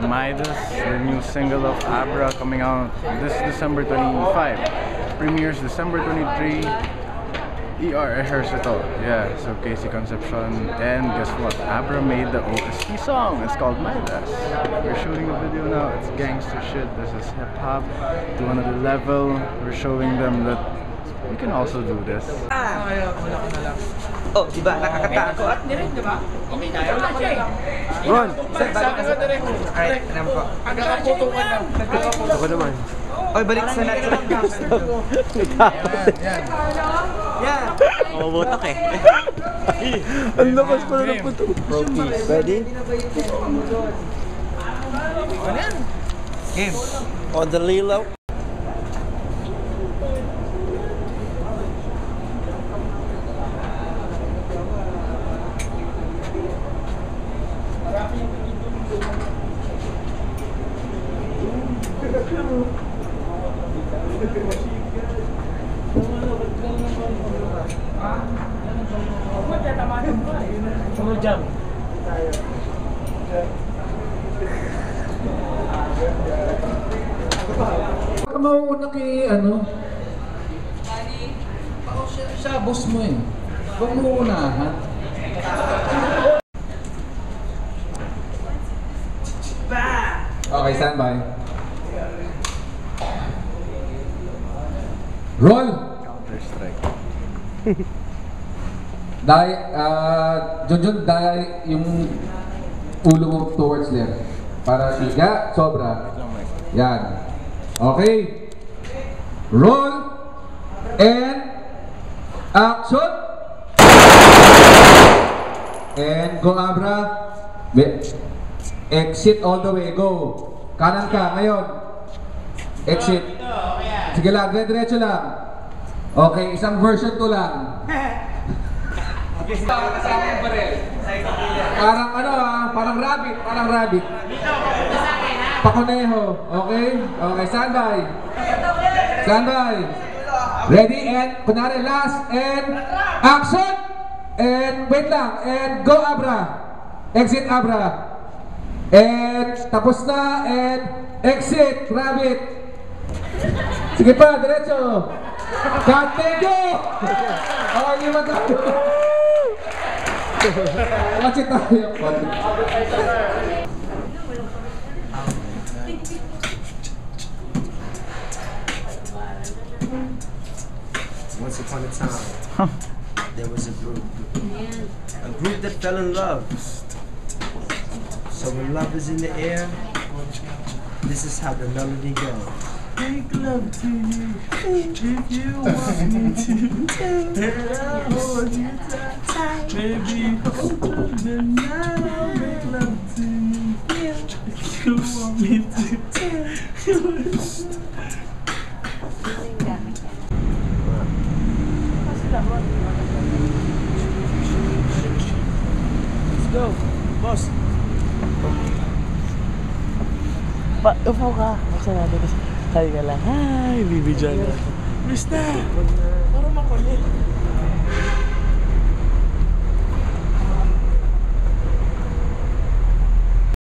Midas, the new single of Abra coming out this December 25. Premieres December 23. ER rehearse ito. Yeah, so Casey Concepcion. And guess what? Abra made the OST song. It's called Midas. We're shooting a video now. It's gangster shit. This is hip-hop to another level. We're showing them that we can also do this. Oh, diba? Nakakatakot. Diba? Okay tayo. Ron! Alright, alam ko. Nagkakaputukan lang. Ako naman. Oy, balik sa natural gangster. Yan. Yeah. Mabutak eh. Ang lakas pala ng puto. Ready? Ano yan? Game. On the Lilo. Jump. Baka mauuna kay ano? Siya, boss mo eh. Huwag mo unahan. Okay, standby. Roll! Counter-Strike. Junjun, dahil yung ulo mo towards left. Para siya, sobra. Yan. Okay. Roll. And action. And go, Abra. Exit all the way. Go. Kanan ka. Ngayon. Exit. Sige lang. Diretso lang. Okay. Isang version to lang. Parang ano parang rabbit, Pakuneho, okay? Okay, standby. Standby. Ready and kunwari last and action. And wait lang and go Abra. Exit Abra. And tapos na and exit rabbit. Sige pa, diretso. Thank you. Okay, iba tayo. Watch it tayo. Once upon a time, there was a group that fell in love. So when love is in the air, this is how the melody goes. Make love to you if you want me to. And I'll hold you tight. Baby, hold through the night. I'll make love to you if you want me to. Let's go, boss. Upo ka. Buksan natin. Sabi ka lang, hi, bibidyan na. Miss na! Parang makulit.